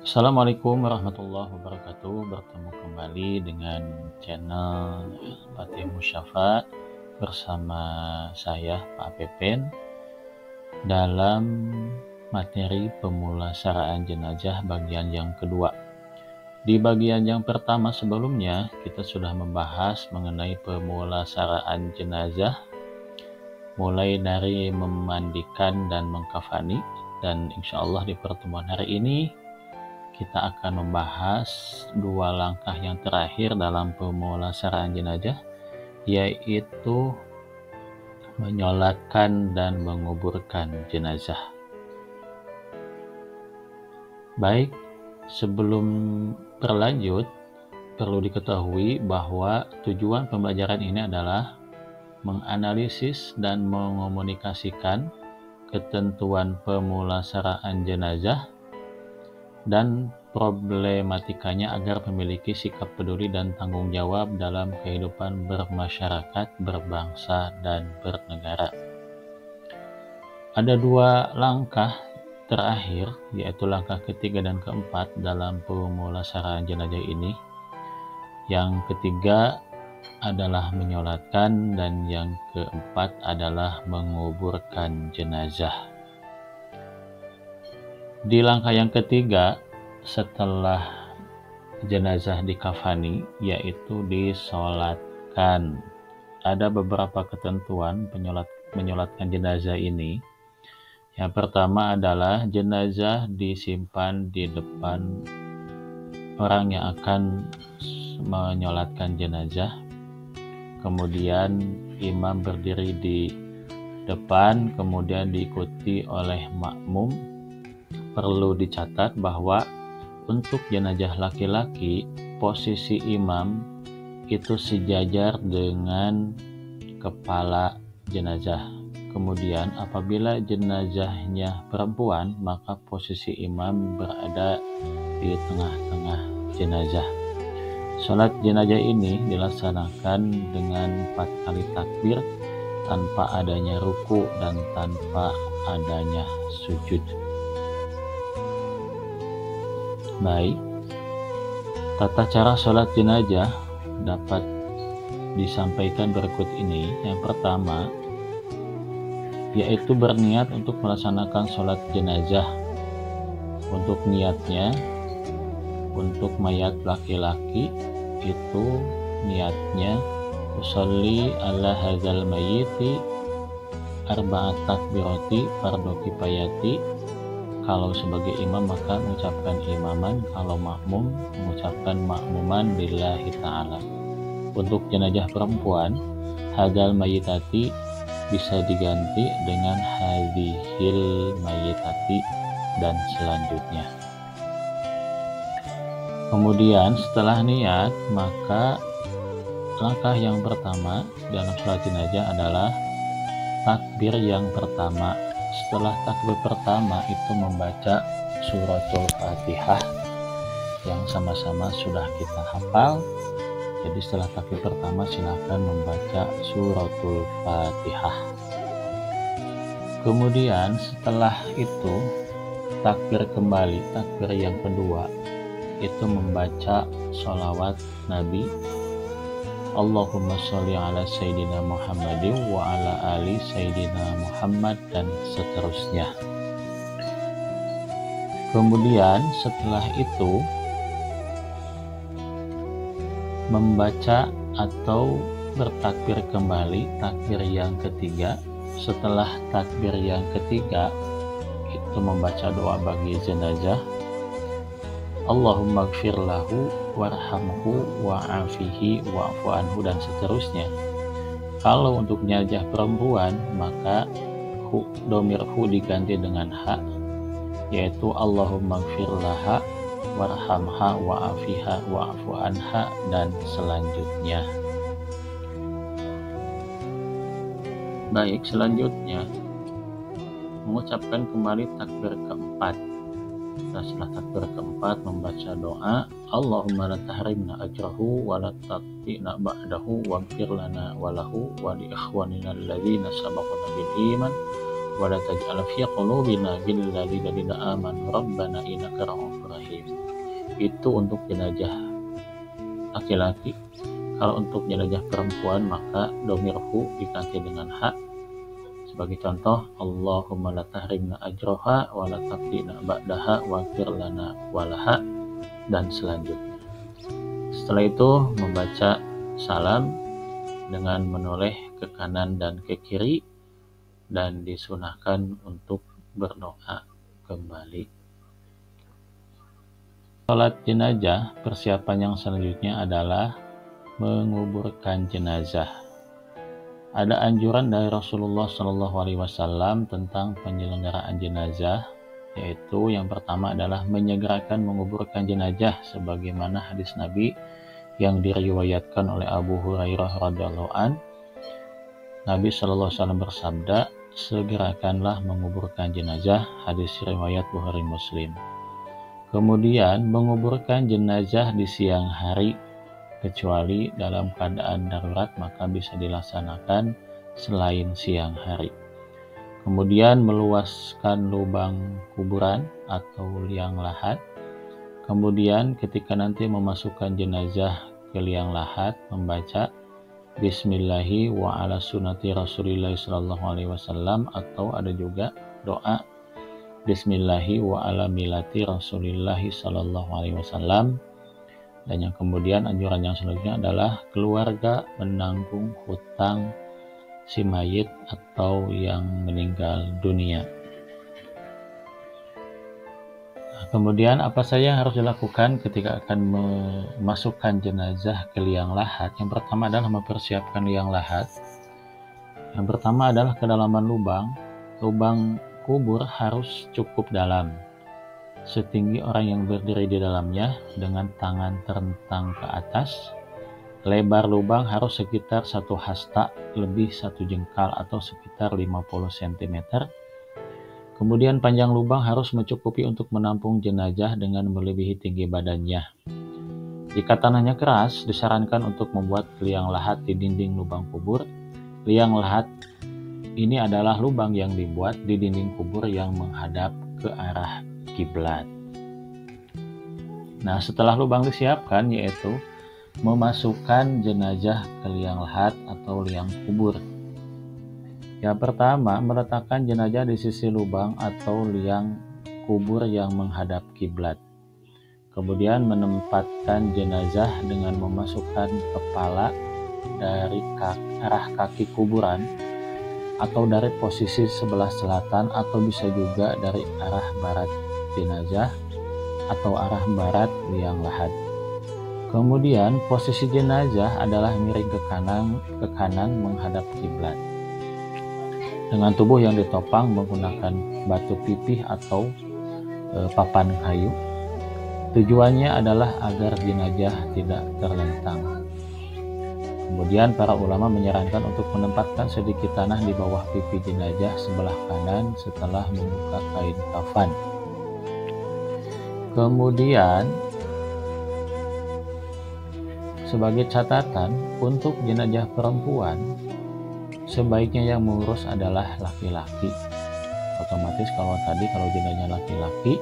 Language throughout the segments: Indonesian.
Assalamualaikum warahmatullahi wabarakatuh. Bertemu kembali dengan channel Fatih Musyafa bersama saya Pak Pepen dalam materi pemulasaraan jenazah bagian yang kedua. Di bagian yang pertama sebelumnya kita sudah membahas mengenai pemulasaraan jenazah mulai dari memandikan dan mengkafani, dan insya Allah di pertemuan hari ini kita akan membahas dua langkah yang terakhir dalam pemulasaraan jenazah, yaitu menyolatkan dan menguburkan jenazah. Baik, sebelum berlanjut, perlu diketahui bahwa tujuan pembelajaran ini adalah menganalisis dan mengomunikasikan ketentuan pemulasaraan jenazah dan problematikanya agar memiliki sikap peduli dan tanggung jawab dalam kehidupan bermasyarakat, berbangsa, dan bernegara. Ada dua langkah terakhir, yaitu langkah ketiga dan keempat dalam pemulasaraan jenazah ini. Yang ketiga adalah menyolatkan dan yang keempat adalah menguburkan jenazah. Di langkah yang ketiga, setelah jenazah dikafani, yaitu disolatkan. Ada beberapa ketentuan menyolatkan jenazah ini. Yang pertama adalah jenazah disimpan di depan orang yang akan menyolatkan jenazah. Kemudian imam berdiri di depan, kemudian diikuti oleh makmum. Perlu dicatat bahwa untuk jenazah laki-laki, posisi imam itu sejajar dengan kepala jenazah. Kemudian apabila jenazahnya perempuan, maka posisi imam berada di tengah-tengah jenazah. Sholat jenazah ini dilaksanakan dengan 4 kali takbir tanpa adanya ruku dan tanpa adanya sujud. Baik, tata cara sholat jenazah dapat disampaikan berikut ini. Yang pertama, yaitu berniat untuk melaksanakan sholat jenazah. Untuk niatnya, untuk mayat laki-laki itu niatnya usolli ala hadzal mayyiti arba'at takbirati fardhu kifayati. Kalau sebagai imam maka mengucapkan imaman, kalau makmum mengucapkan makmuman lillahi ta'ala. Untuk jenazah perempuan, hadzal mayyitati bisa diganti dengan hadzihil mayyitati dan selanjutnya. Kemudian setelah niat, maka langkah yang pertama dalam sholat jenazah adalah takbir yang pertama. Setelah takbir pertama itu membaca suratul Fatihah yang sama-sama sudah kita hafal. Jadi setelah takbir pertama silakan membaca suratul Fatihah. Kemudian setelah itu takbir kembali, takbir yang kedua itu membaca sholawat Nabi, Allahumma sholli ala Sayyidina Muhammadin wa ala ali Sayyidina Muhammad, dan seterusnya. Kemudian setelah itu membaca atau bertakbir kembali, takbir yang ketiga. Setelah takbir yang ketiga itu membaca doa bagi jenazah, Allahumma gfir lahu warhamhu wa'afihi wa'fu anhu, dan seterusnya. Kalau untuk jenazah perempuan, maka domir hu diganti dengan ha, yaitu Allahumma gfir laha warhamha wa'afiha wa'fu anha, dan selanjutnya. Baik, selanjutnya mengucapkan kembali takbir keempat. Setelah takbir keempat membaca doa, Allahumma la tahrimna ajrahu wa la taqtina ba'dahu waghfir lana wa lahu wa li ikhwanina alladzina sabaquna bil iman wa la taj'al fi qulubina ghillan lil ladzina amanu rabbana innaka ra'ufur rahim. Itu untuk jenazah laki-laki. Kalau untuk jenazah perempuan maka domirhu diganti dengan hak. Sebagai contoh, Allahumma la tahrimna ajroha wa la taftina ba'daha wa ghfir lana walaha, dan selanjutnya. Setelah itu membaca salam dengan menoleh ke kanan dan ke kiri, dan disunahkan untuk berdoa kembali. Salat jenazah, persiapan yang selanjutnya adalah menguburkan jenazah. Ada anjuran dari Rasulullah SAW tentang penyelenggaraan jenazah, yaitu yang pertama adalah menyegerakan menguburkan jenazah, sebagaimana hadis Nabi yang diriwayatkan oleh Abu Hurairah radhiyallahu an. Nabi SAW bersabda, segerakanlah menguburkan jenazah, hadis riwayat Bukhari Muslim. Kemudian menguburkan jenazah di siang hari, kecuali dalam keadaan darurat maka bisa dilaksanakan selain siang hari. Kemudian meluaskan lubang kuburan atau liang lahat. Kemudian ketika nanti memasukkan jenazah ke liang lahat, membaca Bismillahi wa ala sunnati Rasulillah sallallahu alaihi wasallam, atau ada juga doa Bismillahi wa ala milati Rasulillah sallallahu alaihi wasallam. Dan yang kemudian anjuran yang selanjutnya adalah keluarga menanggung hutang si mayit atau yang meninggal dunia. Kemudian apa saja yang harus dilakukan ketika akan memasukkan jenazah ke liang lahat? Yang pertama adalah mempersiapkan liang lahat. Yang pertama adalah kedalaman lubang. Lubang kubur harus cukup dalam, setinggi orang yang berdiri di dalamnya dengan tangan terentang ke atas. Lebar lubang harus sekitar 1 hasta, lebih 1 jengkal atau sekitar 50 cm. Kemudian panjang lubang harus mencukupi untuk menampung jenazah dengan melebihi tinggi badannya. Jika tanahnya keras, disarankan untuk membuat liang lahat di dinding lubang kubur. Liang lahat ini adalah lubang yang dibuat di dinding kubur yang menghadap ke arah kiblat. Nah, setelah lubang disiapkan, yaitu memasukkan jenazah ke liang lahat atau liang kubur. Yang pertama, meletakkan jenazah di sisi lubang atau liang kubur yang menghadap kiblat. Kemudian menempatkan jenazah dengan memasukkan kepala dari arah kaki kuburan, atau dari posisi sebelah selatan, atau bisa juga dari arah barat jenazah atau arah barat liang lahat. Kemudian posisi jenazah adalah miring ke kanan menghadap kiblat, dengan tubuh yang ditopang menggunakan batu pipih atau papan kayu. Tujuannya adalah agar jenazah tidak terlentang. Kemudian para ulama menyarankan untuk menempatkan sedikit tanah di bawah pipi jenazah sebelah kanan setelah membuka kain kafan. Kemudian sebagai catatan, untuk jenazah perempuan sebaiknya yang mengurus adalah laki-laki. Otomatis kalau jenazah laki-laki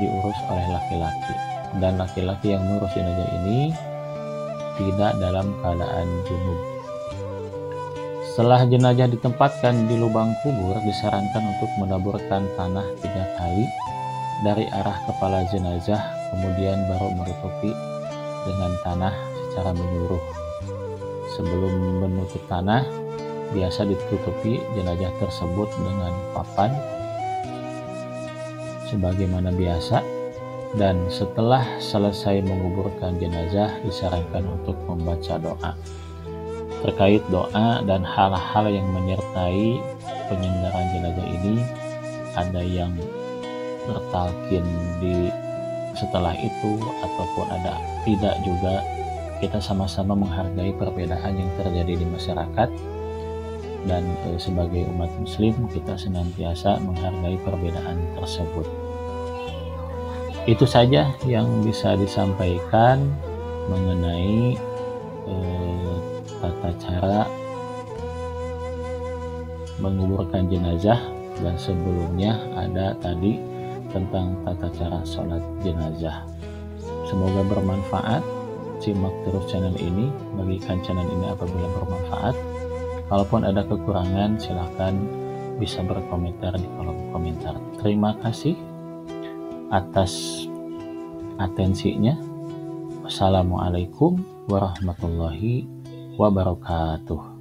diurus oleh laki-laki, dan laki-laki yang mengurus jenazah ini tidak dalam keadaan junub. Setelah jenazah ditempatkan di lubang kubur, disarankan untuk menaburkan tanah 3 kali dari arah kepala jenazah, kemudian baru menutupi dengan tanah secara menyeluruh. Sebelum menutup tanah, biasa ditutupi jenazah tersebut dengan papan sebagaimana biasa. Dan setelah selesai menguburkan jenazah, disarankan untuk membaca doa. Terkait doa dan hal-hal yang menyertai penyelenggaraan jenazah ini, ada yang bertalqin setelah itu ataupun ada tidak juga. Kita sama-sama menghargai perbedaan yang terjadi di masyarakat, dan sebagai umat muslim kita senantiasa menghargai perbedaan tersebut. Itu saja yang bisa disampaikan mengenai tata cara menguburkan jenazah. dan sebelumnya ada tadi tentang tata cara sholat jenazah. Semoga bermanfaat. Simak terus channel ini, bagikan channel ini apabila bermanfaat. Kalaupun ada kekurangan, silahkan bisa berkomentar di kolom komentar. Terima kasih atas atensinya. Wassalamualaikum warahmatullahi wabarakatuh.